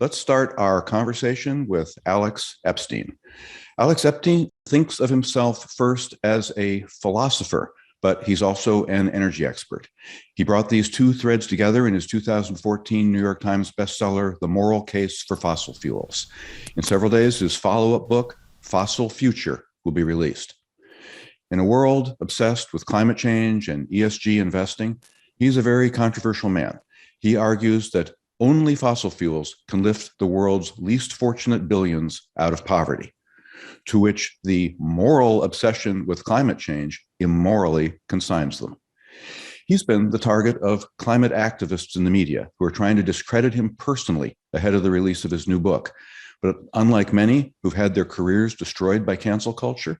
Let's start our conversation with Alex Epstein. Alex Epstein thinks of himself first as a philosopher, but he's also an energy expert. He brought these two threads together in his 2014 New York Times bestseller, The Moral Case for Fossil Fuels. In several days, his follow-up book, Fossil Future, will be released. In a world obsessed with climate change and ESG investing, he's a very controversial man. He argues that only fossil fuels can lift the world's least fortunate billions out of poverty, to which the moral obsession with climate change immorally consigns them. He's been the target of climate activists in the media who are trying to discredit him personally ahead of the release of his new book. But unlike many who've had their careers destroyed by cancel culture,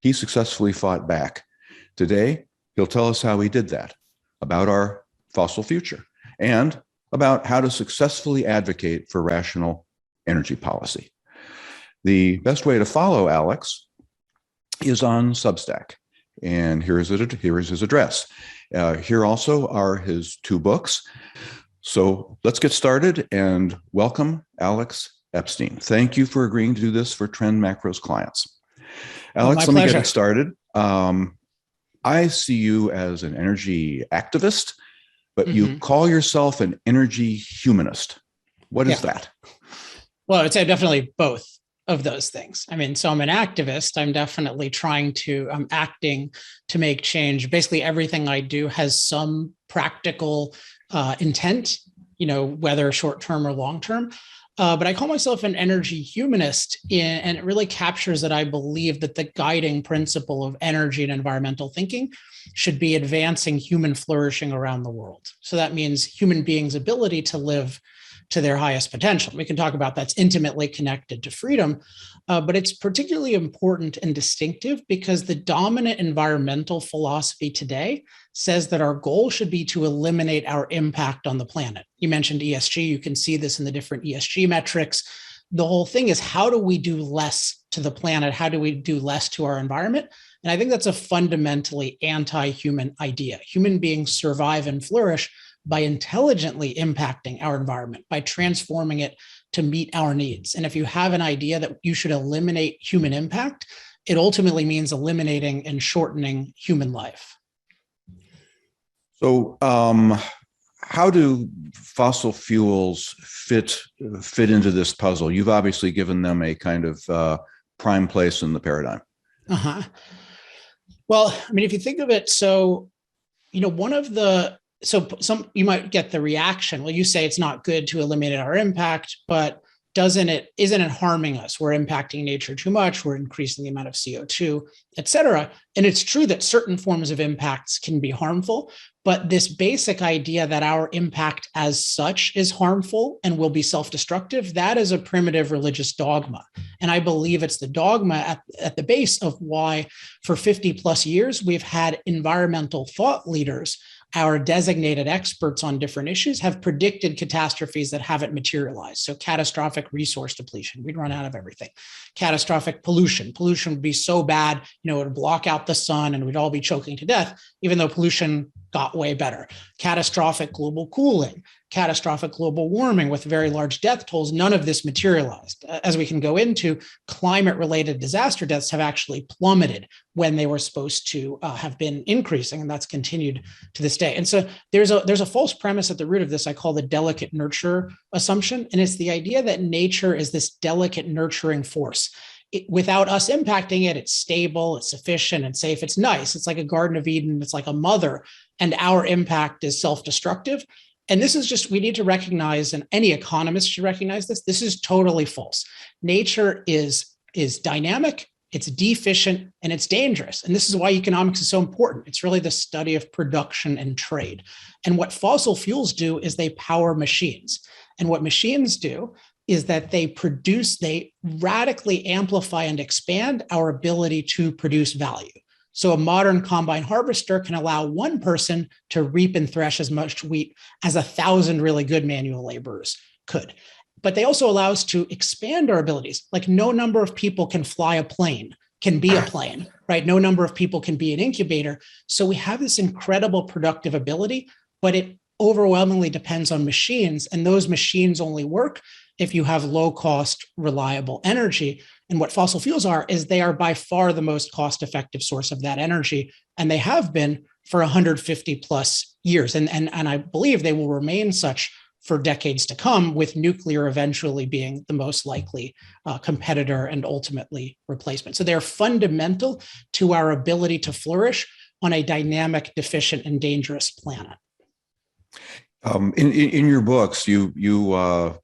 he successfully fought back. Today, he'll tell us how he did that, about our fossil future, and about how to successfully advocate for rational energy policy. The best way to follow Alex is on Substack. And here is his address. Here also are his two books. So let's get started and welcome Alex Epstein. Thank you for agreeing to do this for Trend Macro's clients. Alex, let me get it started. I see you as an energy activist, but you call yourself an energy humanist. What is that? Well, I'd say definitely both of those things. I mean, so I'm an activist. I'm definitely I'm acting to make change. Basically, everything I do has some practical intent, whether short-term or long-term. But I call myself an energy humanist, and it really captures that I believe that the guiding principle of energy and environmental thinking should be advancing human flourishing around the world. So that means human beings' ability to live to their highest potential. We can talk about that's intimately connected to freedom, but it's particularly important and distinctive because the dominant environmental philosophy today says that our goal should be to eliminate our impact on the planet. You mentioned ESG. You can see this in the different ESG metrics. The whole thing is, how do we do less to the planet? How do we do less to our environment? And I think that's a fundamentally anti-human idea. Human beings survive and flourish by intelligently impacting our environment, by transforming it to meet our needs. And if you have an idea that you should eliminate human impact, it ultimately means eliminating and shortening human life. So how do fossil fuels fit into this puzzle? You've obviously given them a kind of prime place in the paradigm. Well, I mean, if you think of it, so some you might get the reaction, well, you say it's not good to eliminate our impact, but isn't it harming us? We're impacting nature too much. We're increasing the amount of CO2, et cetera. And it's true that certain forms of impacts can be harmful, but this basic idea that our impact as such is harmful and will be self-destructive, that is a primitive religious dogma. And I believe it's the dogma at the base of why for 50 plus years, we've had environmental thought leaders, our designated experts on different issues, have predicted catastrophes that haven't materialized. So catastrophic resource depletion, we'd run out of everything. Catastrophic pollution would be so bad, it would block out the sun and we'd all be choking to death, even though pollution got way better. Catastrophic global cooling, catastrophic global warming with very large death tolls, none of this materialized. As we can go into, climate-related disaster deaths have actually plummeted when they were supposed to have been increasing, and that's continued to this day. And so there's a false premise at the root of this I call the delicate nurture assumption, and it's the idea that nature is this delicate nurturing force. Without us impacting it, it's stable, it's sufficient, and safe. It's nice. It's like a Garden of Eden. It's like a mother, and our impact is self-destructive. And this is just, we need to recognize, and any economist should recognize this, this is totally false. Nature is dynamic, it's deficient, and it's dangerous. And this is why economics is so important. It's really the study of production and trade. And what fossil fuels do is they power machines. And what machines do is that they radically amplify and expand our ability to produce value. So a modern combine harvester can allow one person to reap and thresh as much wheat as 1,000 really good manual laborers could. But they also allow us to expand our abilities. Like no number of people can fly a plane, can be a plane, right? No number of people can be an incubator. So we have this incredible productive ability, but it overwhelmingly depends on machines. And those machines only work if you have low cost, reliable energy. And what fossil fuels are is they are by far the most cost effective source of that energy. And they have been for 150 plus years. And I believe they will remain such for decades to come, with nuclear eventually being the most likely competitor and ultimately replacement. So they're fundamental to our ability to flourish on a dynamic, deficient, and dangerous planet. In your books, you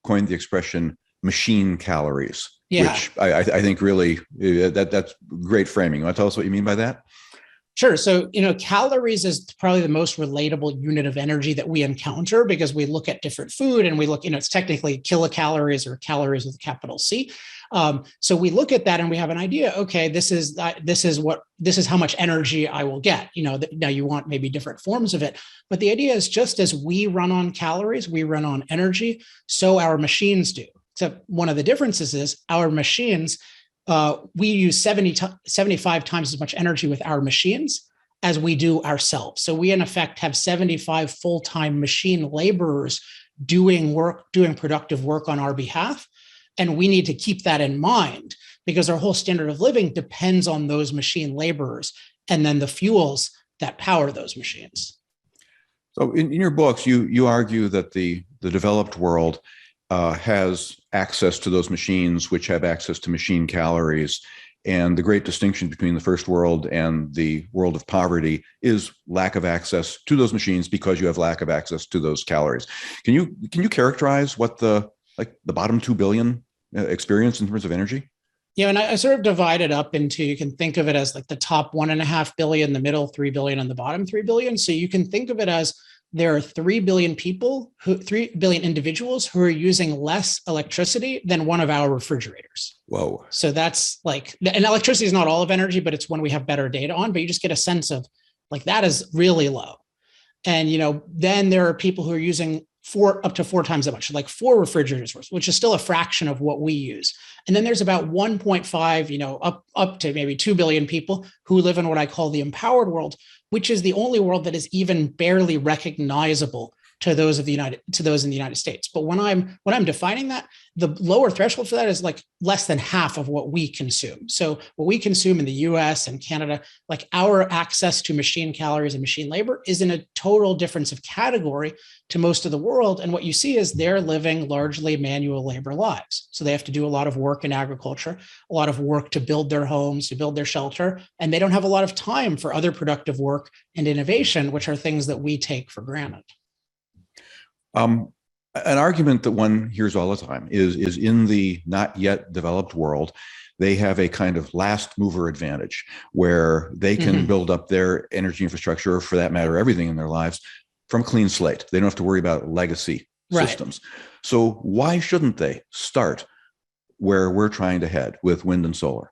coined the expression "machine calories," which I think really that's great framing. You want to tell us what you mean by that? Sure. So, calories is probably the most relatable unit of energy that we encounter, because we look at different food and we look, it's technically kilocalories or calories with a capital C. So we look at that and we have an idea. Okay, this is how much energy I will get. Now you want maybe different forms of it, but the idea is just as we run on calories, we run on energy, so our machines do. Except one of the differences is our machines, we use 75 times as much energy with our machines as we do ourselves. So we, in effect, have 75 full-time machine laborers doing productive work on our behalf. And we need to keep that in mind, because our whole standard of living depends on those machine laborers and then the fuels that power those machines. So in your books, you argue that the developed world has access to those machines, which have access to machine calories. And the great distinction between the first world and the world of poverty is lack of access to those machines, because you have lack of access to those calories. Can you characterize what the bottom 2 billion experience in terms of energy? Yeah, and I sort of divide it up into, you can think of it as like the top 1.5 billion, the middle 3 billion, and the bottom 3 billion. So you can think of it as there are 3 billion 3 billion individuals who are using less electricity than one of our refrigerators. Whoa. So that's and electricity is not all of energy, but it's one we have better data on, but you just get a sense of that is really low. And, then there are people who are using up to 4 times that much, like 4 refrigerators worth, which is still a fraction of what we use. And then there's about 1.5, up to maybe 2 billion people who live in what I call the empowered world, which is the only world that is even barely recognizable to those in the United States. But when I'm defining that, the lower threshold for that is less than half of what we consume. So what we consume in the US and Canada, our access to machine calories and machine labor is in a total difference of category to most of the world. And what you see is they're living largely manual labor lives. So they have to do a lot of work in agriculture, a lot of work to build their homes, to build their shelter, and they don't have a lot of time for other productive work and innovation, which are things that we take for granted. An argument that one hears all the time is in the not yet developed world, they have a kind of last mover advantage where they can build up their energy infrastructure, or for that matter, everything in their lives, from a clean slate. They don't have to worry about legacy systems. So why shouldn't they start where we're trying to head with wind and solar?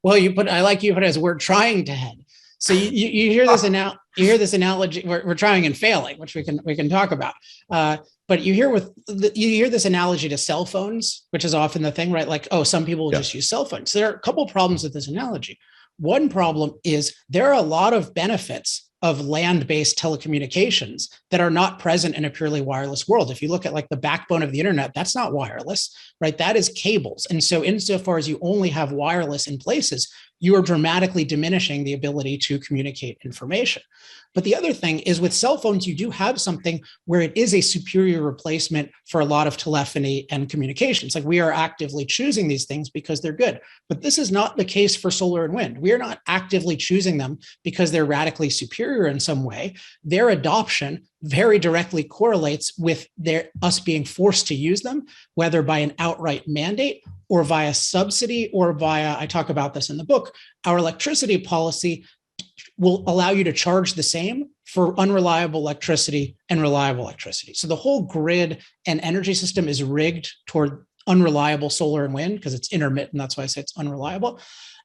Well, you put it as we're trying to head. So you hear this this analogy. We're trying and failing, which we can talk about. But you hear this analogy to cell phones, which is often the thing, right? Some people will just use cell phones. So there are a couple of problems with this analogy. One problem is there are a lot of benefits of land-based telecommunications that are not present in a purely wireless world. If you look at the backbone of the internet, that's not wireless, right? That is cables. And so insofar as you only have wireless in places, you are dramatically diminishing the ability to communicate information. But the other thing is, with cell phones, you do have something where it is a superior replacement for a lot of telephony and communications. We are actively choosing these things because they're good. But this is not the case for solar and wind. We are not actively choosing them because they're radically superior in some way. Their adoption very directly correlates with us being forced to use them, whether by an outright mandate or via subsidy or via, I talk about this in the book, our electricity policy will allow you to charge the same for unreliable electricity and reliable electricity. So the whole grid and energy system is rigged toward unreliable solar and wind because it's intermittent. That's why I say it's unreliable.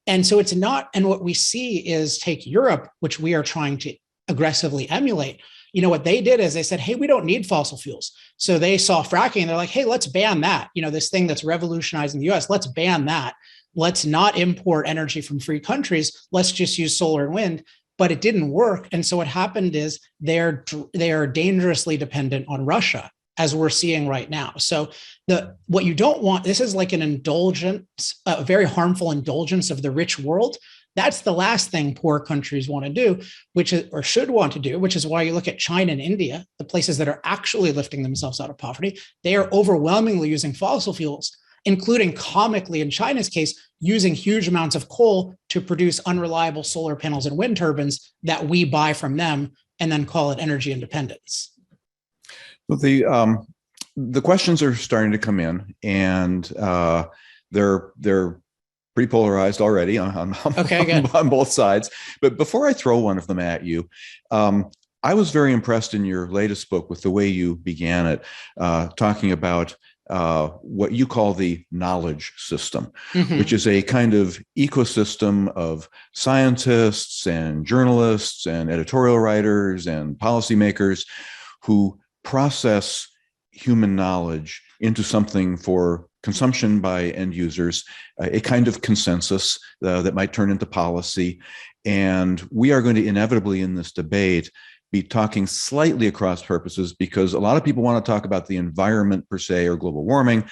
And so it's not, and what we see is, take Europe, which we are trying to aggressively emulate. What they did is they said, hey, we don't need fossil fuels. So they saw fracking and they're like, hey, let's ban that. This thing that's revolutionizing the US, let's ban that. Let's not import energy from free countries. Let's just use solar and wind. But it didn't work. And so what happened is they are dangerously dependent on Russia as we're seeing right now. So what you don't want, this is like an indulgence, a very harmful indulgence of the rich world. That's the last thing poor countries want to do, which is, or should want to do, which is why you look at China and India, the places that are actually lifting themselves out of poverty. They are overwhelmingly using fossil fuels, including, comically in China's case, using huge amounts of coal to produce unreliable solar panels and wind turbines that we buy from them and then call it energy independence. Well, the questions are starting to come in, and they're pretty polarized already on both sides. But before I throw one of them at you, I was very impressed in your latest book with the way you began it, talking about what you call the knowledge system, which is a kind of ecosystem of scientists and journalists and editorial writers and policymakers who process human knowledge into something for consumption by end users, a kind of consensus that might turn into policy. And we are going to inevitably in this debate be talking slightly across purposes, because a lot of people want to talk about the environment per se or global warming,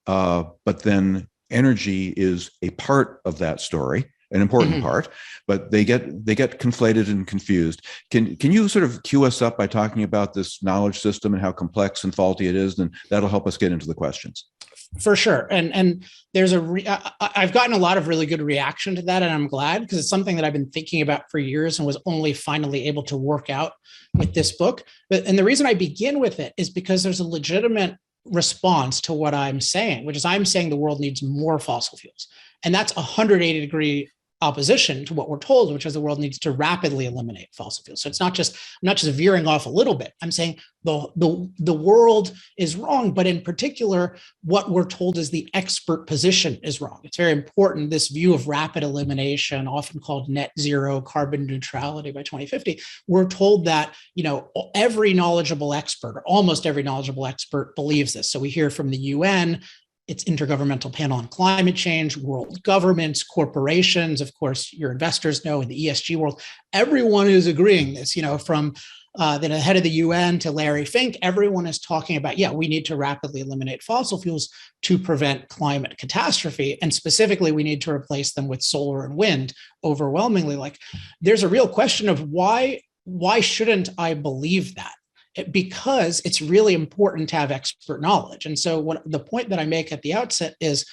but then energy is a part of that story, an important part, but they get conflated and confused. Can you sort of cue us up by talking about this knowledge system and how complex and faulty it is? And that'll help us get into the questions. For sure. And there's I've gotten a lot of really good reaction to that, and I'm glad, because it's something that I've been thinking about for years and was only finally able to work out with this book. And the reason I begin with it is because there's a legitimate response to what I'm saying, which is I'm saying the world needs more fossil fuels. And that's 180-degree opposition to what we're told, which is the world needs to rapidly eliminate fossil fuels. So it's I'm not just veering off a little bit. I'm saying the world is wrong, but in particular, what we're told is the expert position is wrong. It's very important, this view of rapid elimination, often called net zero carbon neutrality by 2050. We're told that, every knowledgeable expert, or almost every knowledgeable expert, believes this. So we hear from the UN, its Intergovernmental Panel on Climate Change, world governments, corporations, of course, your investors know, in the ESG world, everyone is agreeing this, from the head of the UN to Larry Fink, everyone is talking about, we need to rapidly eliminate fossil fuels to prevent climate catastrophe. And specifically, we need to replace them with solar and wind overwhelmingly. Like, there's a real question of why shouldn't I believe that? Because it's really important to have expert knowledge. And so the point that I make at the outset is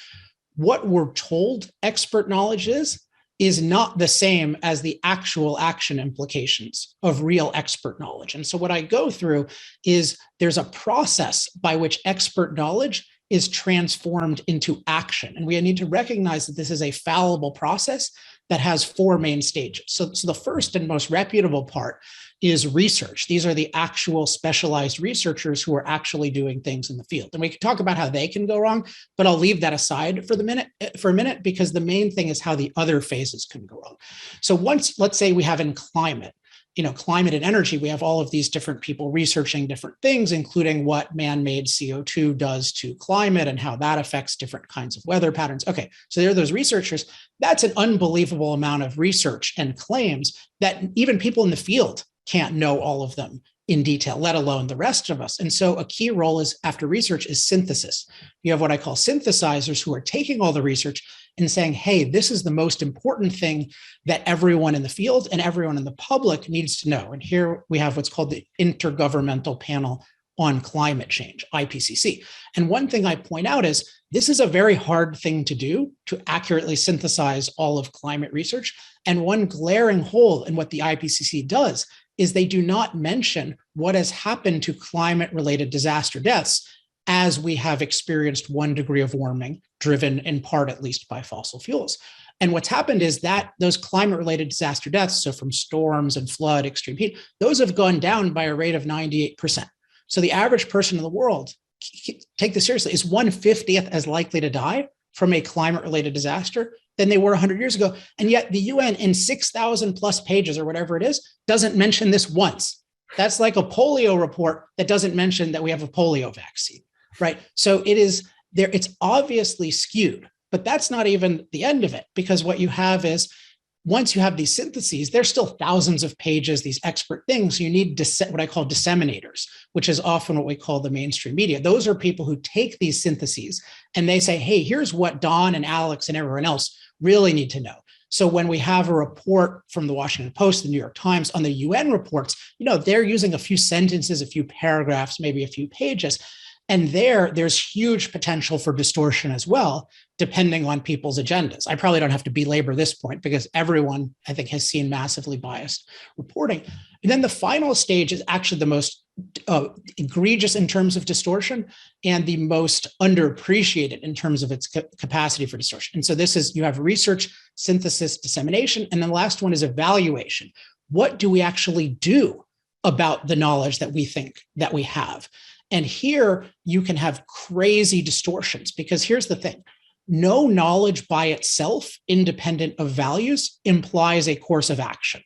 what we're told expert knowledge is not the same as the actual action implications of real expert knowledge. And so what I go through is there's a process by which expert knowledge is transformed into action. And we need to recognize that this is a fallible process that has four main stages. So the first and most reputable part is research. These are the actual specialized researchers who are actually doing things in the field. And we can talk about how they can go wrong, but I'll leave that aside for a minute, because the main thing is how the other phases can go wrong. So let's say we have in climate and energy, we have all of these different people researching different things, including what man-made CO2 does to climate and how that affects different kinds of weather patterns. Okay, so there are those researchers. That's an unbelievable amount of research and claims that even people in the field can't know all of them in detail, let alone the rest of us. And so a key role is, after research, is synthesis. You have what I call synthesizers who are taking all the research and saying, hey, this is the most important thing that everyone in the field and everyone in the public needs to know. And here we have what's called the Intergovernmental Panel on Climate Change, IPCC. And one thing I point out is this is a very hard thing to do, to accurately synthesize all of climate research. And one glaring hole in what the IPCC does is they do not mention what has happened to climate-related disaster deaths as we have experienced 1 degree of warming, driven in part at least by fossil fuels. And what's happened is that those climate-related disaster deaths, so from storms and flood, extreme heat, those have gone down by a rate of 98%. So the average person in the world, take this seriously, is 1/50th as likely to die from a climate-related disaster than they were 100 years ago. And yet the UN, in 6,000 plus pages or whatever it is, doesn't mention this once. That's like a polio report that doesn't mention that we have a polio vaccine, right? So it's obviously skewed, but that's not even the end of it, because what you have is once you have these syntheses, there's still thousands of pages, these expert things. You need what I call disseminators, which is often what we call the mainstream media. Those are people who take these syntheses and they say, hey, here's what Don and Alex and everyone else really need to know. So when we have a report from the Washington Post, the New York Times on the UN reports, they're using a few sentences, a few paragraphs, maybe a few pages. And there's huge potential for distortion as well, depending on people's agendas. I probably don't have to belabor this point because everyone, I think, has seen massively biased reporting. And then the final stage is actually the most egregious in terms of distortion and the most underappreciated in terms of its capacity for distortion. And so you have research, synthesis, dissemination, and then the last one is evaluation. What do we actually do about the knowledge that we think that we have? And here you can have crazy distortions because here's the thing. No knowledge by itself, independent of values, implies a course of action.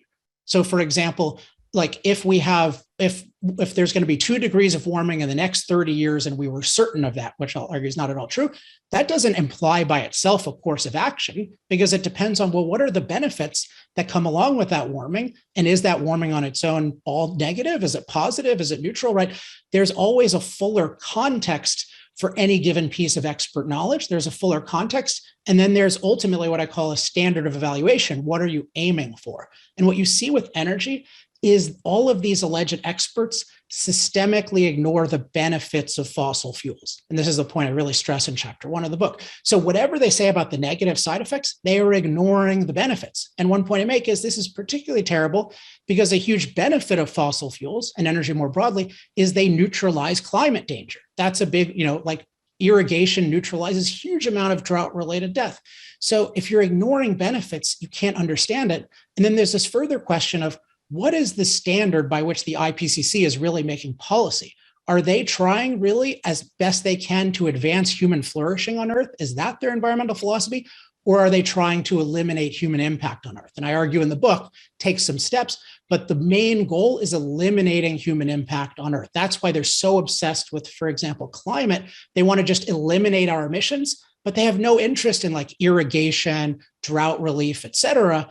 So for example, like if there's going to be 2 degrees of warming in the next 30 years, and we were certain of that, which I'll argue is not at all true, that doesn't imply by itself a course of action because it depends on, well, what are the benefits that come along with that warming? And is that warming on its own all negative? Is it positive? Is it neutral, right? There's always a fuller context for any given piece of expert knowledge. There's a fuller context. And then there's ultimately what I call a standard of evaluation. What are you aiming for? And what you see with energy is all of these alleged experts systemically ignore the benefits of fossil fuels. And this is the point I really stress in chapter 1 of the book. So whatever they say about the negative side effects, they are ignoring the benefits. And one point I make is this is particularly terrible because a huge benefit of fossil fuels and energy more broadly is they neutralize climate danger. That's a big, like irrigation neutralizes huge amount of drought-related death. So if you're ignoring benefits, you can't understand it. And then there's this further question of, what is the standard by which the IPCC is really making policy? Are they trying really as best they can to advance human flourishing on Earth? Is that their environmental philosophy? Or are they trying to eliminate human impact on Earth? And I argue in the book, take some steps, but the main goal is eliminating human impact on Earth. That's why they're so obsessed with, for example, climate. They want to just eliminate our emissions, but they have no interest in like irrigation, drought relief, et cetera.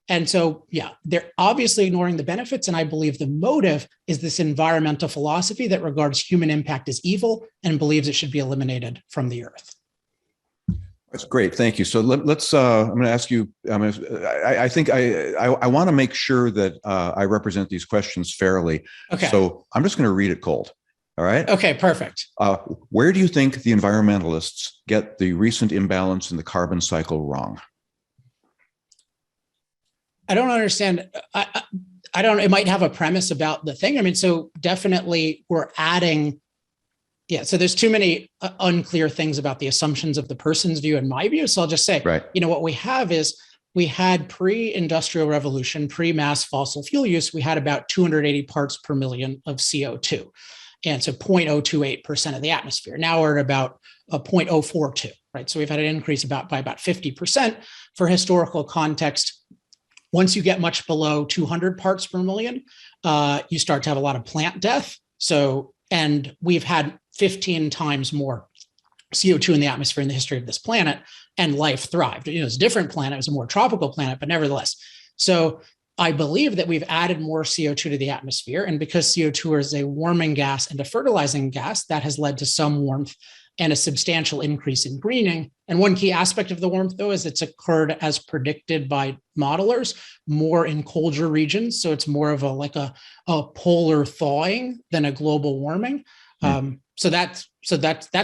And so, they're obviously ignoring the benefits. And I believe the motive is this environmental philosophy that regards human impact as evil and believes it should be eliminated from the earth. That's great. Thank you. So let's, I'm going to ask you, I think I want to make sure that I represent these questions fairly. Okay. So I'm just going to read it cold. All right. Okay, perfect. Where do you think the environmentalists get the recent imbalance in the carbon cycle wrong? I don't understand. I don't, it might have a premise about the thing. I mean, so definitely we're adding, so there's too many unclear things about the assumptions of the person's view and my view. So I'll just say, right. What we have is we had pre-industrial revolution, pre-mass fossil fuel use, we had about 280 parts per million of CO2. And so 0.028% of the atmosphere. Now we're at about 0.042, right? So we've had an increase by about 50%. For historical context, once you get much below 200 parts per million, you start to have a lot of plant death. And we've had 15 times more CO2 in the atmosphere in the history of this planet, and life thrived. It's a different planet, it was a more tropical planet, but nevertheless. So I believe that we've added more CO2 to the atmosphere. And because CO2 is a warming gas and a fertilizing gas, that has led to some warmth and a substantial increase in greening. And one key aspect of the warmth, though, is it's occurred as predicted by modelers, more in colder regions. So it's more of a polar thawing than a global warming. So that's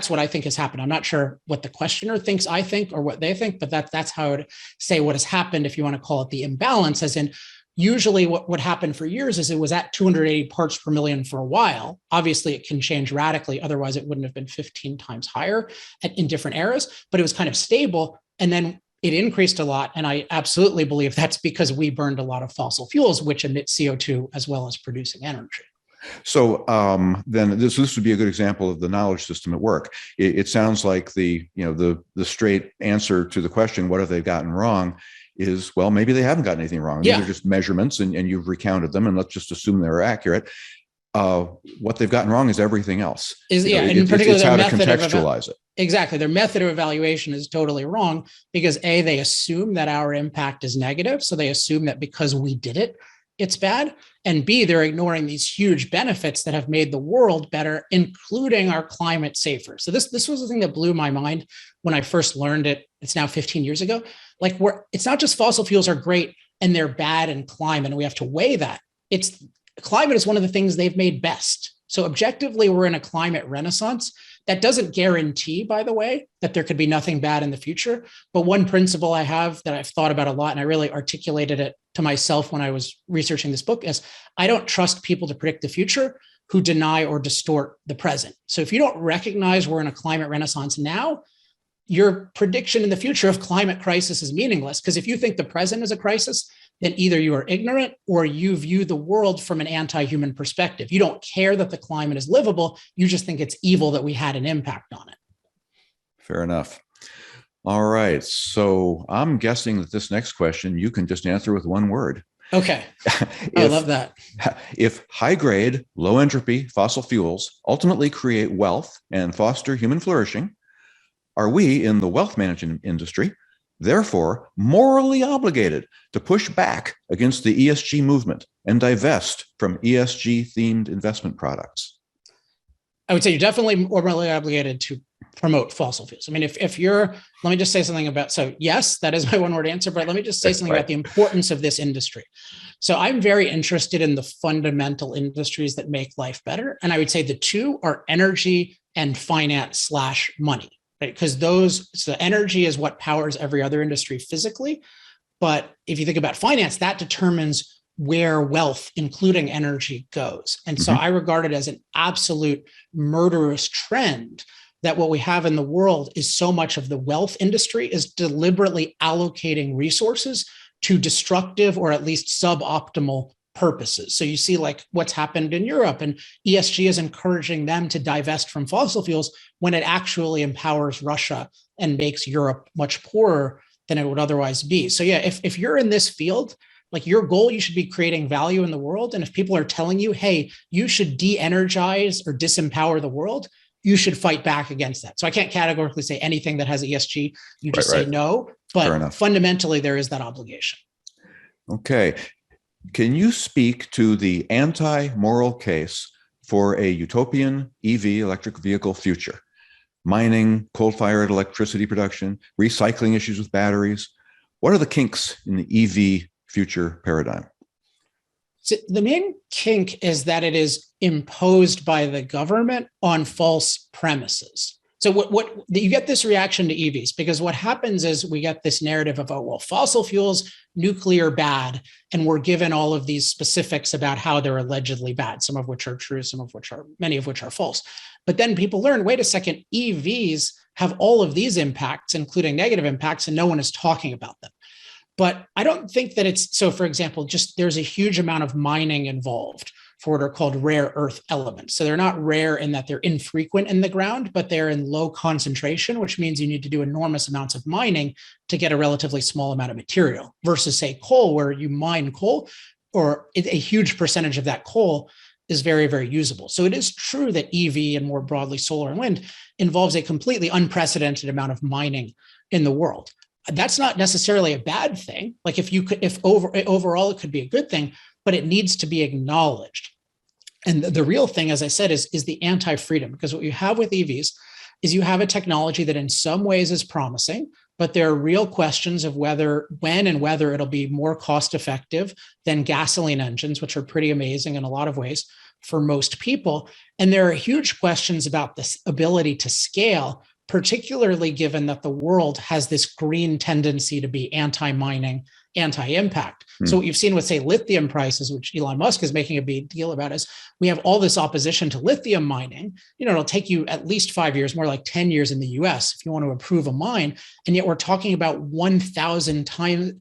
what I think has happened. I'm not sure what the questioner thinks I think or what they think, but that's how I would say what has happened, if you want to call it the imbalance, as in usually what happened for years is it was at 280 parts per million for a while. Obviously, it can change radically. Otherwise, it wouldn't have been 15 times higher in different eras, but it was kind of stable. And then it increased a lot. And I absolutely believe that's because we burned a lot of fossil fuels, which emit CO2 as well as producing energy. So then this would be a good example of the knowledge system at work. It sounds like the straight answer to the question, what have they gotten wrong, is, well, maybe they haven't gotten anything wrong. These are just measurements and you've recounted them, and let's just assume they're accurate. What they've gotten wrong is everything else. And particularly it's how to contextualize it. Exactly. Their method of evaluation is totally wrong because A, they assume that our impact is negative. So they assume that because we did it, it's bad. And B, they're ignoring these huge benefits that have made the world better, including our climate safer. So this was the thing that blew my mind when I first learned it. It's now 15 years ago. Like it's not just fossil fuels are great and they're bad in climate, and we have to weigh that. It's climate is one of the things they've made best. So objectively, we're in a climate renaissance. That doesn't guarantee, by the way, that there could be nothing bad in the future. But one principle I have that I've thought about a lot, and I really articulated it to myself when I was researching this book, is I don't trust people to predict the future who deny or distort the present. So if you don't recognize we're in a climate renaissance now, your prediction in the future of climate crisis is meaningless. Because if you think the present is a crisis, then either you are ignorant or you view the world from an anti-human perspective. You don't care that the climate is livable. You just think it's evil that we had an impact on it. Fair enough. All right. So I'm guessing that this next question you can just answer with one word. Okay. I love that. If high-grade, low-entropy fossil fuels ultimately create wealth and foster human flourishing, are we in the wealth management industry therefore morally obligated to push back against the ESG movement and divest from ESG-themed investment products? I would say you're definitely morally obligated to promote fossil fuels. I mean, if you're, let me just say something about, so yes, that is my one word answer, but let me just say something about the importance of this industry. So I'm very interested in the fundamental industries that make life better. And I would say the two are energy and finance / money. Right? Because so energy is what powers every other industry physically. But if you think about finance, that determines where wealth, including energy, goes. And so I regard it as an absolute murderous trend that what we have in the world is so much of the wealth industry is deliberately allocating resources to destructive or at least suboptimal purposes. So you see like what's happened in Europe, and ESG is encouraging them to divest from fossil fuels when it actually empowers Russia and makes Europe much poorer than it would otherwise be. So yeah, if you're in this field, like your goal, you should be creating value in the world. And if people are telling you, hey, you should de-energize or disempower the world, you should fight back against that. So I can't categorically say anything that has ESG. You just say no, but fundamentally there is that obligation. Okay. Can you speak to the anti-moral case for a utopian EV electric vehicle future? Mining, coal-fired electricity production, recycling issues with batteries. What are the kinks in the EV future paradigm? So the main kink is that it is imposed by the government on false premises. So what you get this reaction to EVs because what happens is we get this narrative of, oh, well, fossil fuels, nuclear bad, and we're given all of these specifics about how they're allegedly bad, some of which are true, many of which are false. But then people learn, wait a second, EVs have all of these impacts, including negative impacts, and no one is talking about them. But I don't think that it's, so for example, just there's a huge amount of mining involved for what are called rare earth elements. So they're not rare in that they're infrequent in the ground, but they're in low concentration, which means you need to do enormous amounts of mining to get a relatively small amount of material versus say coal, where you mine coal or a huge percentage of that coal is very, very usable. So it is true that EV and more broadly solar and wind involves a completely unprecedented amount of mining in the world. That's not necessarily a bad thing. Like if overall it could be a good thing, but it needs to be acknowledged. And the real thing, as I said, is the anti-freedom, because what you have with EVs is you have a technology that in some ways is promising, but there are real questions of when and whether it'll be more cost effective than gasoline engines, which are pretty amazing in a lot of ways for most people. And there are huge questions about this ability to scale, particularly given that the world has this green tendency to be anti-mining, anti-impact. So what you've seen with, say, lithium prices, which Elon Musk is making a big deal about, is we have all this opposition to lithium mining. It'll take you at least 5 years, more like 10 years in the US if you want to approve a mine. And yet we're talking about 1,000 times,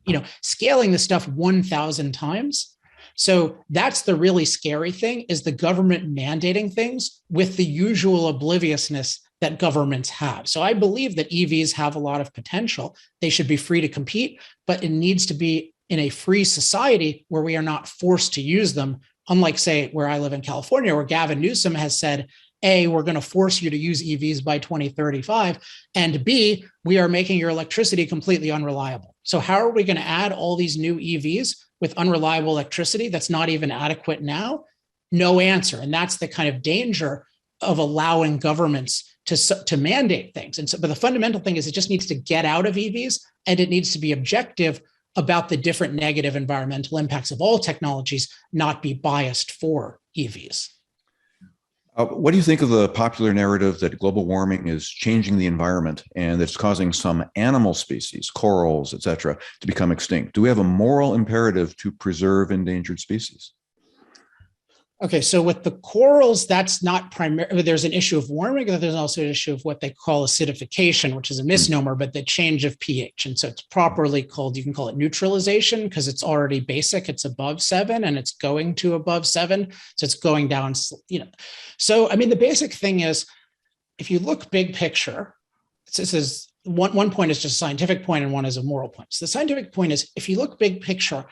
scaling this stuff 1,000 times. So that's the really scary thing, is the government mandating things with the usual obliviousness that governments have. So I believe that EVs have a lot of potential. They should be free to compete, but it needs to be in a free society where we are not forced to use them. Unlike, say, where I live in California, where Gavin Newsom has said, A, we're going to force you to use EVs by 2035, and B, we are making your electricity completely unreliable. So how are we going to add all these new EVs with unreliable electricity that's not even adequate now? No answer. And that's the kind of danger of allowing governments to mandate things. And so, but the fundamental thing is it just needs to get out of EVs, and it needs to be objective about the different negative environmental impacts of all technologies, not be biased for EVs. What do you think of the popular narrative that global warming is changing the environment and it's causing some animal species, corals, et cetera, to become extinct? Do we have a moral imperative to preserve endangered species? Okay, so with the corals, that's not primarily, there's an issue of warming, and there's also an issue of what they call acidification, which is a misnomer, but the change of pH. And so it's properly called, you can call it neutralization, because it's already basic, it's above 7 and it's going to above 7. So it's going down, So, I mean, the basic thing is, if you look big picture, this is one point is just a scientific point and one is a moral point. So the scientific point is, if you look big picture,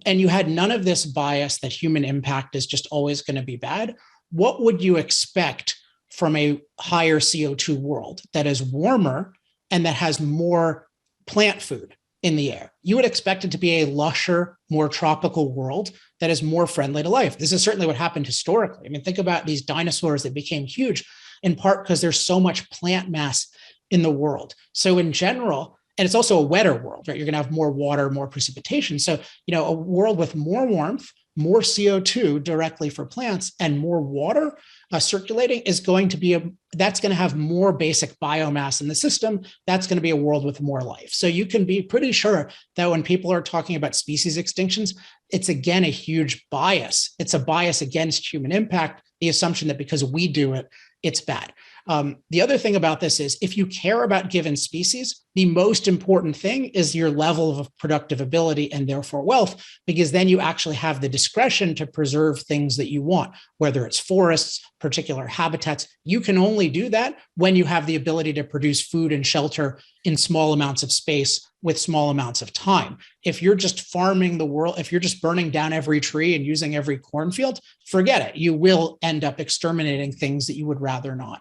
and you had none of this bias that human impact is just always going to be bad, what would you expect from a higher CO2 world that is warmer and that has more plant food in the air? You would expect it to be a lusher, more tropical world that is more friendly to life. This is certainly what happened historically. I mean, think about these dinosaurs that became huge, in part because there's so much plant mass in the world. So in general, and it's also a wetter world, right? You're going to have more water, more precipitation. So, a world with more warmth, more CO2 directly for plants, and more water circulating is going to be that's going to have more basic biomass in the system. That's going to be a world with more life. So you can be pretty sure that when people are talking about species extinctions, it's again a huge bias. It's a bias against human impact, the assumption that because we do it, it's bad. The other thing about this is, if you care about given species, the most important thing is your level of productive ability and therefore wealth, because then you actually have the discretion to preserve things that you want, whether it's forests, particular habitats. You can only do that when you have the ability to produce food and shelter in small amounts of space with small amounts of time. If you're just farming the world, if you're just burning down every tree and using every cornfield, forget it. You will end up exterminating things that you would rather not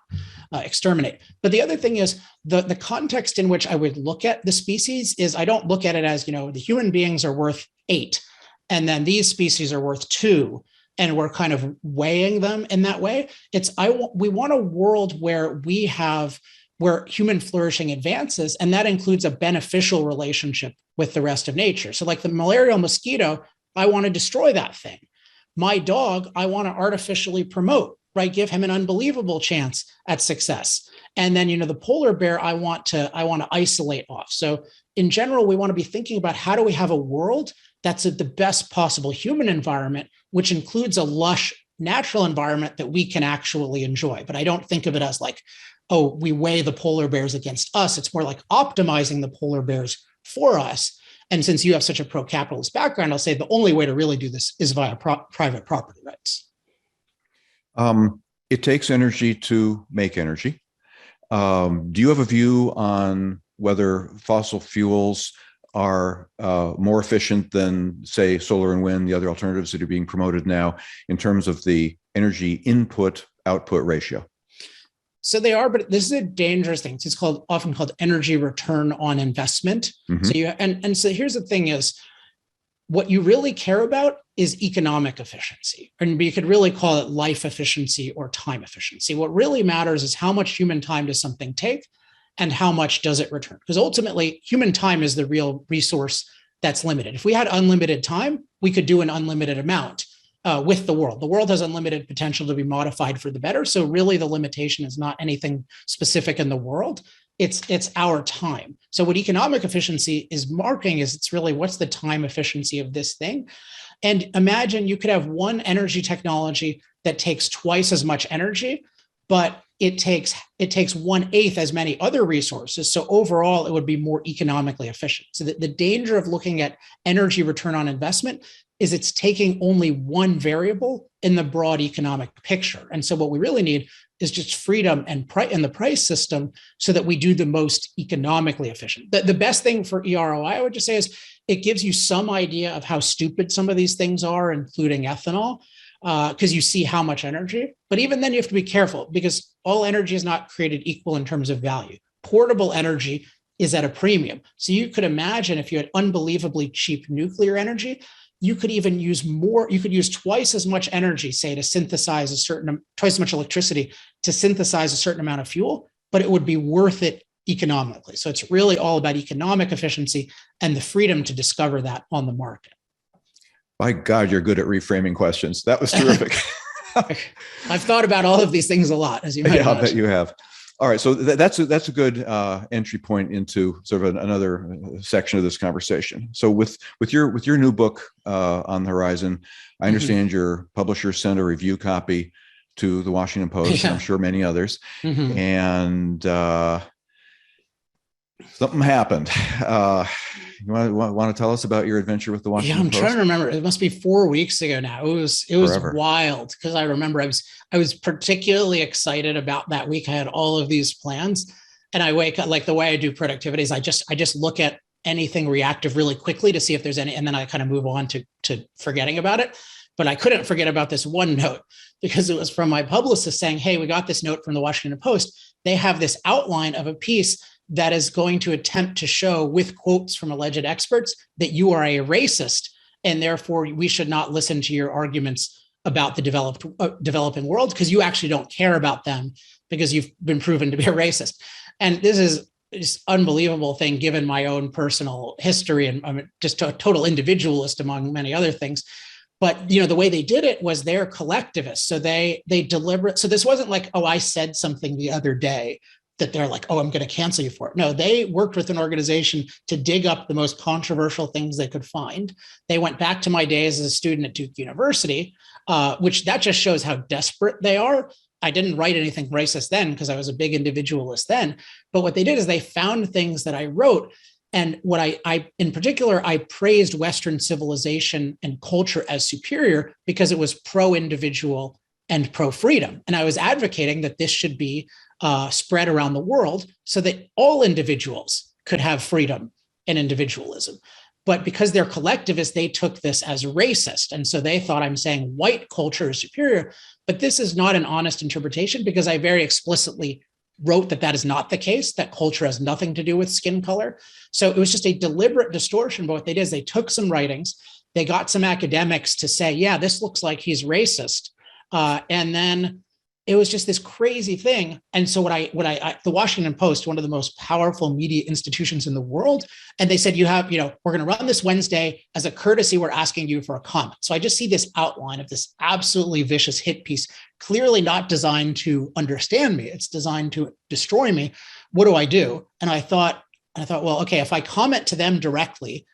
exterminate. But the other thing is, the context in which I would look at the species is, I don't look at it as, the human beings are worth 8, and then these species are worth 2, and we're kind of weighing them in that way. We want a world where where human flourishing advances, and that includes a beneficial relationship with the rest of nature. So like the malarial mosquito, I want to destroy that thing. My dog, I want to artificially promote, right? Give him an unbelievable chance at success. And then, the polar bear, I want to isolate off. So in general, we want to be thinking about, how do we have a world that's at the best possible human environment, which includes a lush natural environment that we can actually enjoy. But I don't think of it as like, oh, we weigh the polar bears against us. It's more like optimizing the polar bears for us. And since you have such a pro-capitalist background, I'll say the only way to really do this is via private property rights. It takes energy to make energy. Do you have a view on whether fossil fuels are more efficient than, say, solar and wind, the other alternatives that are being promoted now, in terms of the energy input-output ratio? So they are, but this is a dangerous thing. It's often called energy return on investment. Mm-hmm. So so here's the thing is, what you really care about is economic efficiency. And you could really call it life efficiency or time efficiency. What really matters is how much human time does something take and how much does it return? Because ultimately, human time is the real resource that's limited. If we had unlimited time, we could do an unlimited amount with the world. The world has unlimited potential to be modified for the better. So really the limitation is not anything specific in the world. It's our time. So what economic efficiency is marking is, it's really, what's the time efficiency of this thing? And imagine you could have one energy technology that takes twice as much energy, but it takes 1/8 as many other resources. So overall, it would be more economically efficient. So the danger of looking at energy return on investment is it's taking only one variable in the broad economic picture. And so what we really need is just freedom and the price system, so that we do the most economically efficient. The best thing for EROI, I would just say, is it gives you some idea of how stupid some of these things are, including ethanol. because you see how much energy. But even then, you have to be careful because all energy is not created equal in terms of value. Portable energy is at a premium. So you could imagine if you had unbelievably cheap nuclear energy, you could even use more, you could use twice as much energy, say, to synthesize twice as much electricity to synthesize a certain amount of fuel, but it would be worth it economically. So it's really all about economic efficiency and the freedom to discover that on the market. My God, you're good at reframing questions. That was terrific. I've thought about all of these things a lot, as you might imagine. I bet you have. All right, so that's a good entry point into sort of another section of this conversation. So with your new book on the horizon, I understand your publisher sent a review copy to the Washington Post, and I'm sure many others, and something happened. You want to tell us about your adventure with the Washington Post? I'm trying to remember. It must be 4 weeks ago now. It was wild because I remember I was particularly excited about that week. I had all of these plans, and I wake up, like the way I do productivity is I just look at anything reactive really quickly to see if there's any, and then I kind of move on to forgetting about it. But I couldn't forget about this one note because it was from my publicist saying, "Hey, we got this note from the Washington Post. They have this outline of a piece that is going to attempt to show with quotes from alleged experts that you are a racist, and therefore we should not listen to your arguments about the developing world because you actually don't care about them because you've been proven to be a racist." And this is just unbelievable thing given my own personal history, and I'm just a total individualist among many other things. But the way they did it was they're collectivists, so they deliberate. So this wasn't like, oh, I said something the other day that they're like, oh, I'm going to cancel you for it. No, they worked with an organization to dig up the most controversial things they could find. They went back to my days as a student at Duke University, which that just shows how desperate they are. I didn't write anything racist then because I was a big individualist then. But what they did is they found things that I wrote. And what I in particular, I praised Western civilization and culture as superior because it was pro-individual and pro-freedom. And I was advocating that this should be spread around the world so that all individuals could have freedom and individualism. But because they're collectivists, they took this as racist. And so they thought I'm saying white culture is superior. But this is not an honest interpretation because I very explicitly wrote that is not the case, that culture has nothing to do with skin color. So it was just a deliberate distortion. But what they did is they took some writings, they got some academics to say, yeah, this looks like he's racist. And then it was just this crazy thing. And so the Washington Post, one of the most powerful media institutions in the world, and they said, we're going to run this Wednesday as a courtesy. We're asking you for a comment. So I just see this outline of this absolutely vicious hit piece, clearly not designed to understand me. It's designed to destroy me. What do I do? And I thought, well, okay, if I comment to them directly,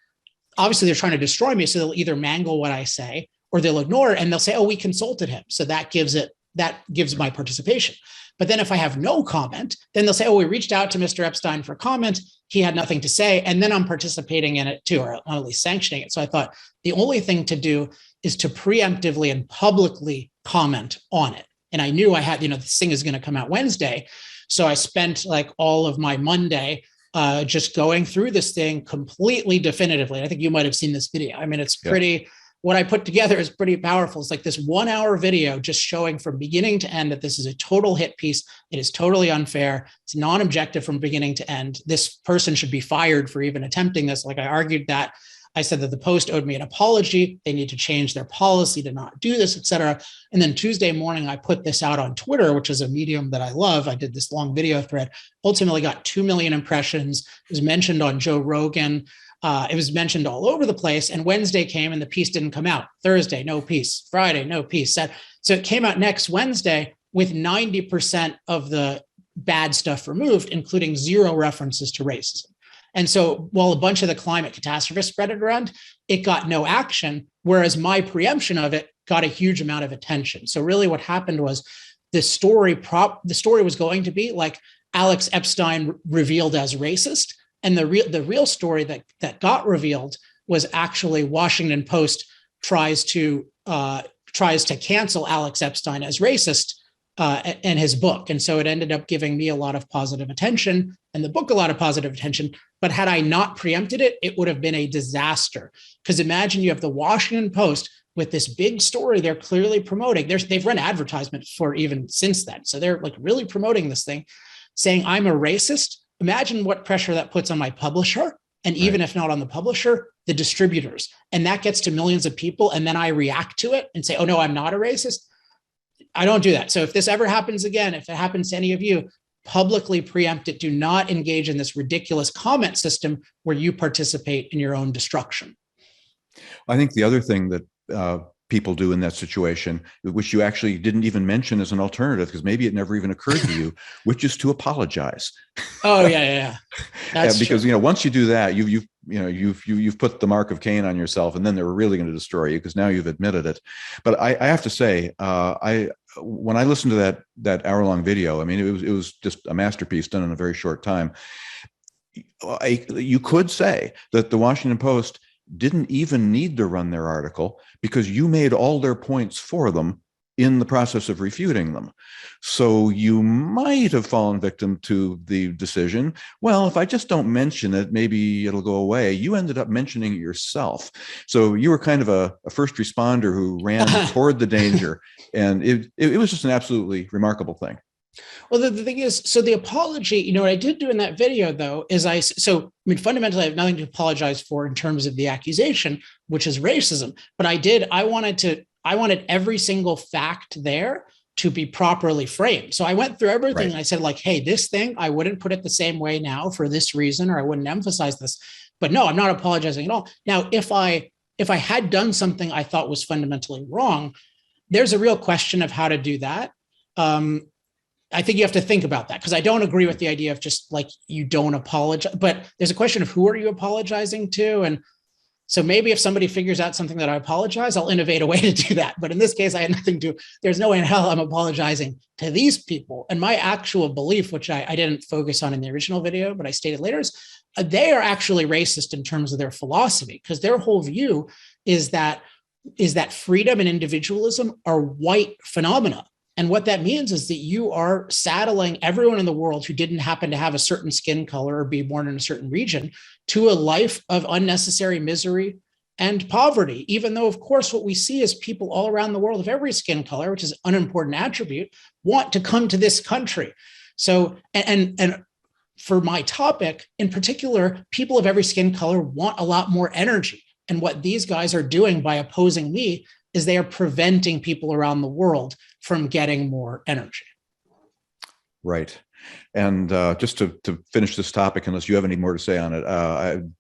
obviously they're trying to destroy me. So they'll either mangle what I say or they'll ignore it and they'll say, oh, we consulted him. So that gives my participation. But then if I have no comment, then they'll say, oh, we reached out to Mr. Epstein for comment. He had nothing to say. And then I'm participating in it too, or at least sanctioning it. So I thought the only thing to do is to preemptively and publicly comment on it. And I knew I had, this thing is going to come out Wednesday. So I spent like all of my Monday just going through this thing completely definitively. I think you might have seen this video. I mean, it's pretty... What I put together is pretty powerful. It's like this 1 hour video just showing from beginning to end that this is a total hit piece. It is totally unfair. It's non-objective from beginning to end. This person should be fired for even attempting this. Like I argued that. I said that the Post owed me an apology. They need to change their policy to not do this, et cetera. And then Tuesday morning, I put this out on Twitter, which is a medium that I love. I did this long video thread, ultimately got 2 million impressions. It was mentioned on Joe Rogan. It was mentioned all over the place. And Wednesday came and the piece didn't come out. Thursday, no piece. Friday, no piece. So it came out next Wednesday with 90% of the bad stuff removed, including 0 references to racism. And so while a bunch of the climate catastrophists spread it around, it got no action, whereas my preemption of it got a huge amount of attention. So really what happened was the story was going to be like Alex Epstein revealed as racist. And the real story that got revealed was actually Washington Post tries to cancel Alex Epstein as racist in his book. And so it ended up giving me a lot of positive attention and the book a lot of positive attention. But had I not preempted it, it would have been a disaster. Because imagine you have the Washington Post with this big story they're clearly promoting. They've run advertisements for even since then. So they're like really promoting this thing, saying I'm a racist. Imagine what pressure that puts on my publisher. And even if not on the publisher, the distributors. And that gets to millions of people. And then I react to it and say, oh, no, I'm not a racist. I don't do that. So if this ever happens again, if it happens to any of you, publicly preempt it. Do not engage in this ridiculous comment system where you participate in your own destruction. I think the other thing that people do in that situation, which you actually didn't even mention as an alternative, because maybe it never even occurred to you, which is to apologize. Oh yeah. That's because true. once you do that, you've put the mark of Cain on yourself, and then they're really going to destroy you because now you've admitted it. But I have to say, when I listened to that hour-long video, I mean, it was just a masterpiece done in a very short time. You could say that the Washington Post didn't even need to run their article because you made all their points for them in the process of refuting them. So you might have fallen victim to the decision, well, if I just don't mention it, maybe it'll go away. You ended up mentioning it yourself. So you were kind of a first responder who ran toward the danger. And it was just an absolutely remarkable thing. Well, the thing is, so the apology, what I did do in that video, though, is fundamentally, I have nothing to apologize for in terms of the accusation, which is racism. But I wanted every single fact there to be properly framed. So I went through everything and I said, like, hey, this thing, I wouldn't put it the same way now for this reason, or I wouldn't emphasize this. But no, I'm not apologizing at all. Now, if I had done something I thought was fundamentally wrong, there's a real question of how to do that. I think you have to think about that, because I don't agree with the idea of just like you don't apologize, but there's a question of who are you apologizing to? And so maybe if somebody figures out something that I apologize, I'll innovate a way to do that. But in this case, I had nothing to, there's no way in hell I'm apologizing to these people. And my actual belief, which I didn't focus on in the original video, but I stated later, is they are actually racist in terms of their philosophy, because their whole view is that freedom and individualism are white phenomena. And what that means is that you are saddling everyone in the world who didn't happen to have a certain skin color or be born in a certain region to a life of unnecessary misery and poverty, even though, of course, what we see is people all around the world of every skin color, which is an unimportant attribute, want to come to this country. So, and for my topic in particular, people of every skin color want a lot more energy. And what these guys are doing by opposing me is they are preventing people around the world from getting more energy. Right. And just to finish this topic, unless you have any more to say on it,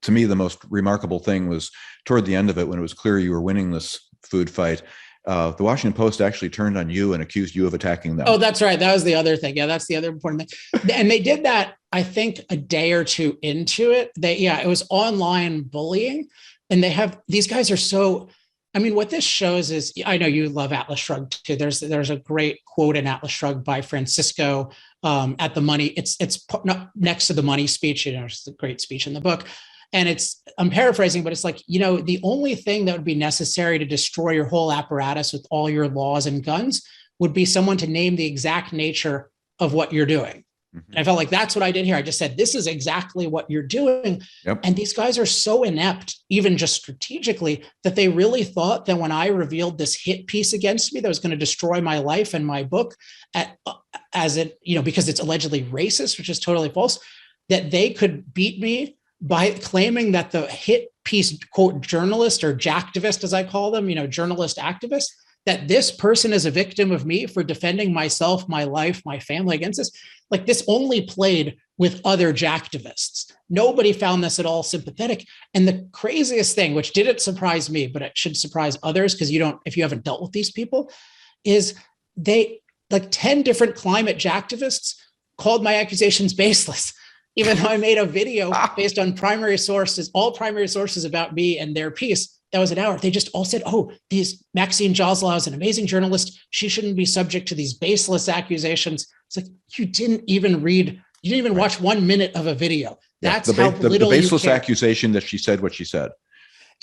to me, the most remarkable thing was toward the end of it, when it was clear you were winning this food fight, the Washington Post actually turned on you and accused you of attacking them. Oh, that's right. That was the other thing. Yeah, that's the other important thing. And they did that, I think, a day or two into it. It was online bullying. And these guys are so... I mean, what this shows is, I know you love Atlas Shrugged too. There's a great quote in Atlas Shrugged by Francisco at the Money. It's next to the Money speech. It's a great speech in the book. And I'm paraphrasing, but it's like, the only thing that would be necessary to destroy your whole apparatus with all your laws and guns would be someone to name the exact nature of what you're doing. Mm-hmm. And I felt like that's what I did here. I just said, this is exactly what you're doing. Yep. And these guys are so inept, even just strategically, that they really thought that when I revealed this hit piece against me that was going to destroy my life and my book, because it's allegedly racist, which is totally false, that they could beat me by claiming that the hit piece, quote, journalist or jacktivist, as I call them, journalist activist, that this person is a victim of me for defending myself, my life, my family against this. Like, this only played with other jacktivists. Nobody found this at all sympathetic. And the craziest thing, which didn't surprise me, but it should surprise others, because if you haven't dealt with these people, is 10 different climate jacktivists called my accusations baseless, even though I made a video based on primary sources, all primary sources about me and their piece. That was an hour. They just all said, Maxine Joslow is an amazing journalist. She shouldn't be subject to these baseless accusations. It's like, you didn't even watch 1 minute of a video. That's how little the baseless you care. Accusation that she said what she said.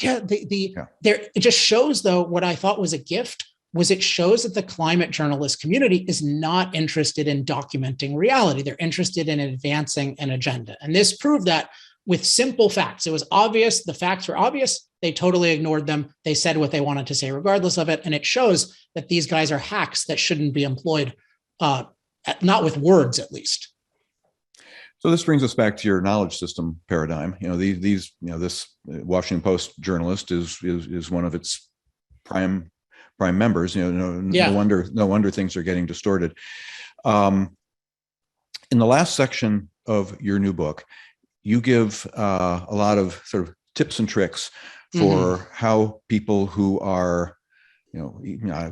Yeah. It just shows, though, what I thought was a gift was it shows that the climate journalist community is not interested in documenting reality. They're interested in advancing an agenda. And this proved that with simple facts. It was obvious. The facts were obvious. They totally ignored them. They said what they wanted to say regardless of it. And it shows that these guys are hacks that shouldn't be employed, not with words at least. So this brings us back to your knowledge system paradigm. This Washington Post journalist is one of its prime members. No wonder things are getting distorted. In the last section of your new book, you give a lot of sort of tips and tricks for how people who are,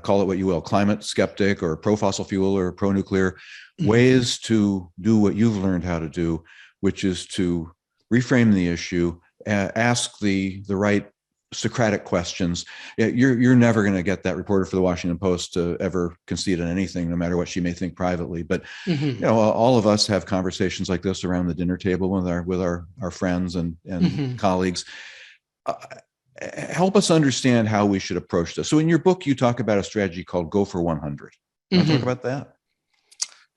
call it what you will, climate skeptic or pro-fossil fuel or pro-nuclear, ways to do what you've learned how to do, which is to reframe the issue, ask the right Socratic questions. You're never going to get that reporter for the Washington Post to ever concede on anything, no matter what she may think privately. But all of us have conversations like this around the dinner table with our friends and colleagues. Help us understand how we should approach this. So in your book, you talk about a strategy called Go for 100. You want to talk about that?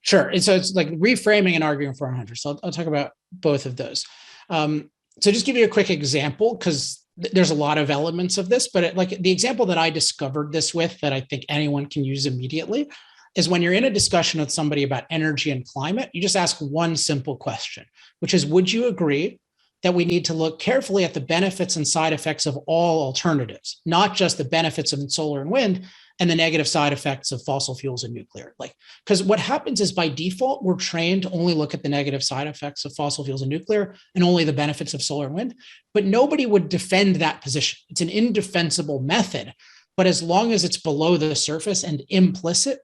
Sure. And so it's like reframing and arguing for 100. So I'll talk about both of those. So just give you a quick example, because there's a lot of elements of this, but the example that I discovered this with that I think anyone can use immediately is when you're in a discussion with somebody about energy and climate, you just ask one simple question, which is, would you agree that we need to look carefully at the benefits and side effects of all alternatives, not just the benefits of solar and wind and the negative side effects of fossil fuels and nuclear? Because what happens is by default, we're trained to only look at the negative side effects of fossil fuels and nuclear and only the benefits of solar and wind, but nobody would defend that position. It's an indefensible method, but as long as it's below the surface and implicit,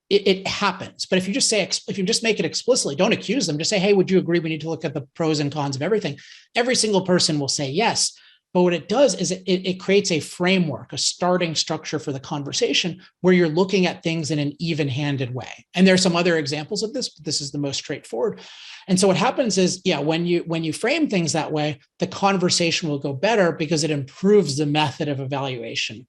it happens. But if you just make it explicitly, don't accuse them, just say, hey, would you agree we need to look at the pros and cons of everything? Every single person will say yes. But what it does is it creates a framework, a starting structure for the conversation where you're looking at things in an even-handed way. And there are some other examples of this, but this is the most straightforward. And so what happens is, when you frame things that way, the conversation will go better because it improves the method of evaluation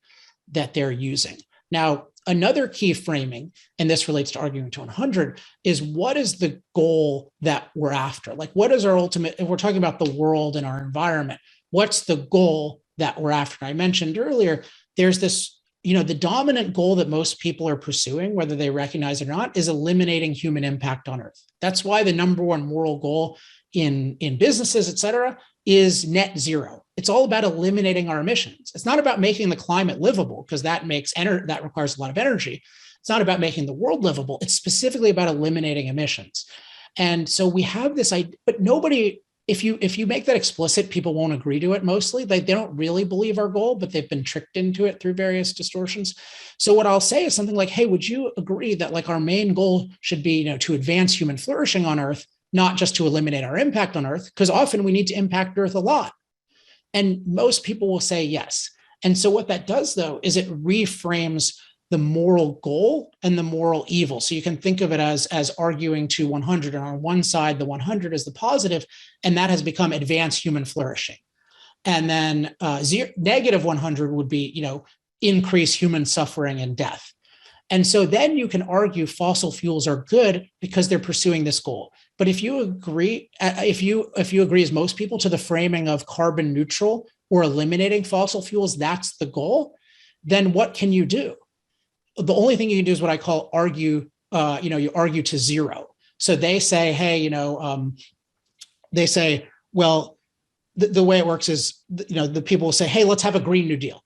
that they're using. Now, another key framing, and this relates to arguing to 100, is what is the goal that we're after? What is our ultimate, if we're talking about the world and our environment, what's the goal that we're after? I mentioned earlier, there's this, the dominant goal that most people are pursuing, whether they recognize it or not, is eliminating human impact on Earth. That's why the number one moral goal in businesses, et cetera, is net zero. It's all about eliminating our emissions. It's not about making the climate livable, because that requires a lot of energy. It's not about making the world livable. It's specifically about eliminating emissions. And so we have this idea, but nobody, if you make that explicit, people won't agree to it mostly. They don't really believe our goal, but they've been tricked into it through various distortions. So what I'll say is something like, hey, would you agree that our main goal should be, to advance human flourishing on Earth, not just to eliminate our impact on Earth, because often we need to impact Earth a lot. And most people will say yes. And so what that does, though, is it reframes the moral goal and the moral evil. So you can think of it as arguing to 100. And on one side, the 100 is the positive, and that has become advanced human flourishing. And then negative 100 would be, increase human suffering and death. And so then you can argue fossil fuels are good because they're pursuing this goal. But if you agree, if you agree as most people to the framing of carbon neutral or eliminating fossil fuels, that's the goal, then what can you do? The only thing you can do is what I call argue, you argue to zero. So they say, hey, they say, well, the way it works is, the people will say, hey, let's have a Green New Deal.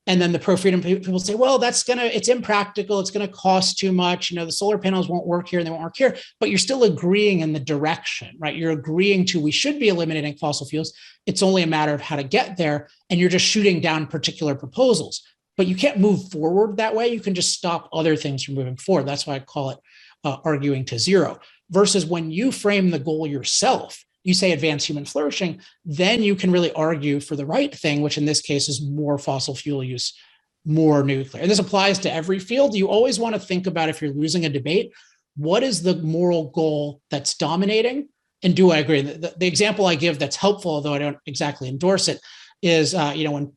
And then the pro-freedom people say, well, it's impractical. It's going to cost too much. The solar panels won't work here and they won't work here, but you're still agreeing in the direction, right? You're agreeing to, we should be eliminating fossil fuels. It's only a matter of how to get there. And you're just shooting down particular proposals, but you can't move forward that way. You can just stop other things from moving forward. That's why I call it arguing to zero. Versus when you frame the goal yourself, you say advance human flourishing, then you can really argue for the right thing, which in this case is more fossil fuel use, more nuclear. And this applies to every field. You always want to think about, if you're losing a debate, what is the moral goal that's dominating? And do I agree? The example I give that's helpful, although I don't exactly endorse it, is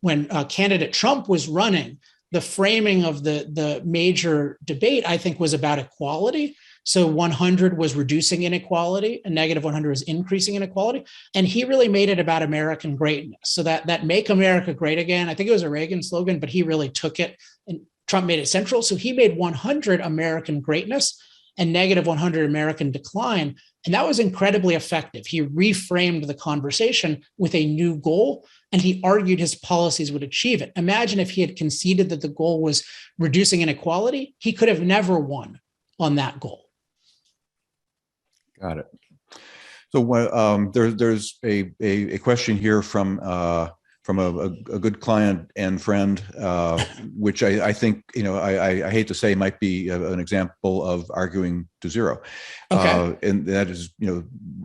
when candidate Trump was running, the framing of the major debate, I think, was about equality. So 100 was reducing inequality and negative 100 was increasing inequality. And he really made it about American greatness. So that make America great again, I think it was a Reagan slogan, but he really took it and Trump made it central. So he made 100 American greatness and negative 100 American decline. And that was incredibly effective. He reframed the conversation with a new goal, and he argued his policies would achieve it. Imagine if he had conceded that the goal was reducing inequality, he could have never won on that goal. Got it. So there's a question here from a good client and friend, which I think, I hate to say might be an example of arguing to zero. Okay. And that is,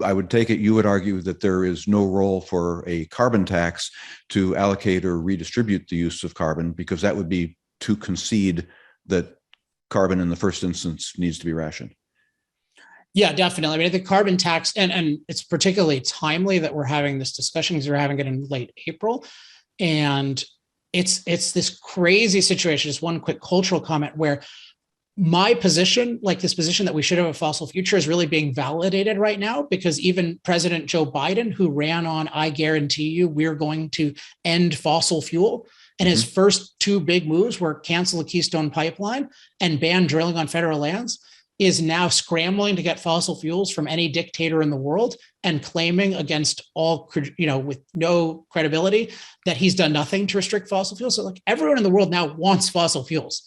I would take it, you would argue that there is no role for a carbon tax to allocate or redistribute the use of carbon, because that would be to concede that carbon in the first instance needs to be rationed. Yeah, definitely. I mean, the carbon tax, and it's particularly timely that we're having this discussion because we're having it in late April. And it's this crazy situation. Just one quick cultural comment where my position, like this position that we should have a fossil future, is really being validated right now, because even President Joe Biden, who ran on, I guarantee you, we're going to end fossil fuel. And his first two big moves were cancel the Keystone Pipeline and ban drilling on federal lands, is now scrambling to get fossil fuels from any dictator in the world and claiming against all, with no credibility, that he's done nothing to restrict fossil fuels. So like everyone in the world now wants fossil fuels.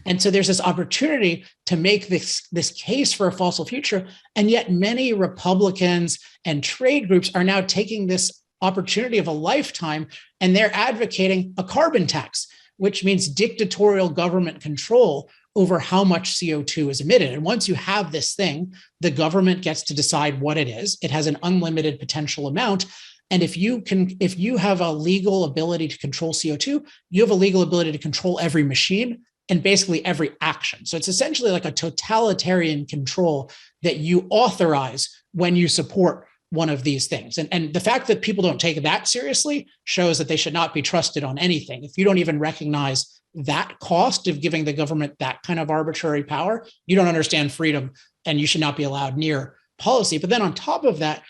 And so there's this opportunity to make this case for a fossil future. And yet many Republicans and trade groups are now taking this opportunity of a lifetime, and they're advocating a carbon tax, which means dictatorial government control over how much CO2 is emitted. And once you have this thing, the government gets to decide what it is. It has an unlimited potential amount. And if you have a legal ability to control CO2, you have a legal ability to control every machine and basically every action. So it's essentially like a totalitarian control that you authorize when you support one of these things. And the fact that people don't take that seriously shows that they should not be trusted on anything. If you don't even recognize that cost of giving the government that kind of arbitrary power, you don't understand freedom, and you should not be allowed near policy. But then on top of that,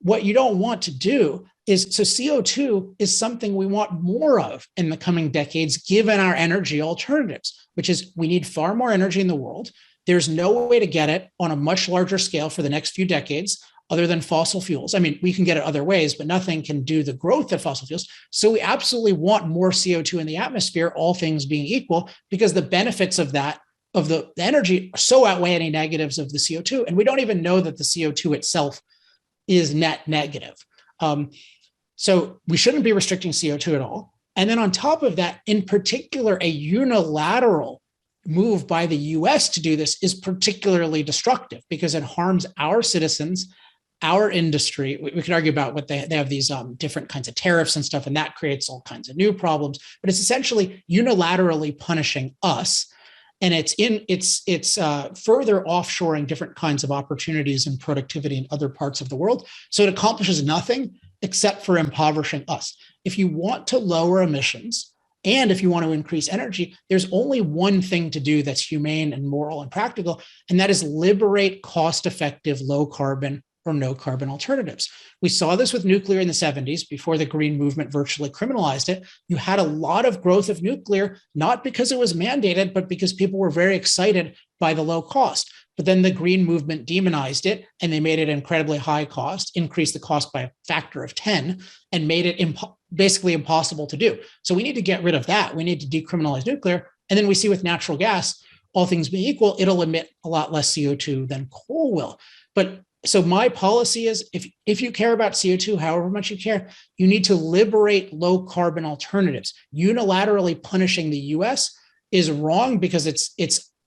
what you don't want to do is, so CO2 is something we want more of in the coming decades, given our energy alternatives, which is we need far more energy in the world. There's no way to get it on a much larger scale for the next few decades other than fossil fuels. I mean, we can get it other ways, but nothing can do the growth of fossil fuels. So we absolutely want more CO2 in the atmosphere, all things being equal, because the benefits of that, of the energy, so outweigh any negatives of the CO2. And we don't even know that the CO2 itself is net negative. So we shouldn't be restricting CO2 at all. And then on top of that, in particular, a unilateral move by the US to do this is particularly destructive because it harms our citizens, our industry. We could argue about what they have these different kinds of tariffs and stuff, and that creates all kinds of new problems. But it's essentially unilaterally punishing us, and it's further offshoring different kinds of opportunities and productivity in other parts of the world. So it accomplishes nothing except for impoverishing us. If you want to lower emissions, and if you want to increase energy, there's only one thing to do that's humane and moral and practical, and that is liberate cost-effective, low-carbon or no-carbon alternatives. We saw this with nuclear in the 70s before the Green Movement virtually criminalized it. You had a lot of growth of nuclear, not because it was mandated, but because people were very excited by the low cost. But then the Green Movement demonized it, and they made it incredibly high cost, increased the cost by a factor of 10, and made it basically impossible to do. So we need to get rid of that. We need to decriminalize nuclear. And then we see with natural gas, all things being equal, it'll emit a lot less CO2 than coal will. But so my policy is, if you care about CO2, however much you care, you need to liberate low carbon alternatives. Unilaterally punishing the US is wrong because it's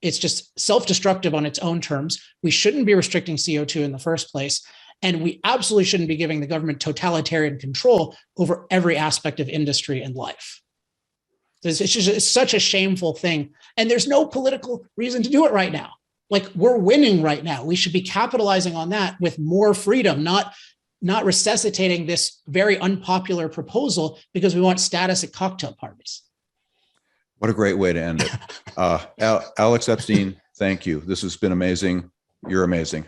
just self-destructive on its own terms. We shouldn't be restricting CO2 in the first place. And we absolutely shouldn't be giving the government totalitarian control over every aspect of industry and life. It's such a shameful thing. And there's no political reason to do it right now. Like, we're winning right now. We should be capitalizing on that with more freedom, not resuscitating this very unpopular proposal because we want status at cocktail parties. What a great way to end it. Alex Epstein, thank you. This has been amazing. You're amazing.